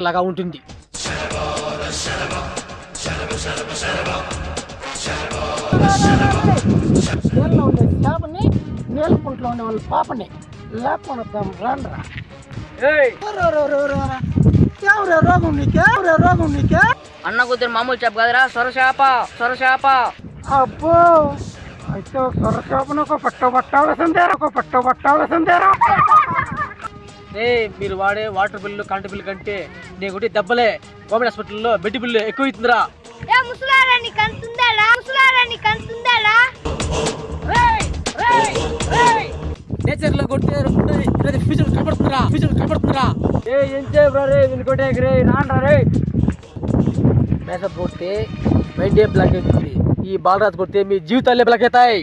లాగా ఉంటుంది. నీళ్ళలో ఉండే చేపని నీళ్ళ పుంట్లో ఉండే వాళ్ళ పాపని లేకపోతాం రాండ్రా. రోగం నీకే అన్న కూతురు మామూలు చేప కదరా, సొరచేప. అబ్బో అయితే సొర చేపను ఒక పట్టవలసిందేరా. మీరు వాడే వాటర్ బిల్లు కరెంటు బిల్లు కంటే నీకు దెబ్బలే గవర్నమెంట్ హాస్పిటల్లో బెడ్ బిల్లు ఎక్కువ అవుతుందిరా. నేచర్ లో కొట్టే ఫ్యూచర్ కనబడుతుందిరా. ఏం చేయబోరే వినుకోటే రాండ్రా. మేకప్ కొడితే మైండ్ బ్లాక్ అవుతుంది. ఈ బాలరాజు కొడితే మీ జీవితాలే బ్లాక్ అవుతాయి.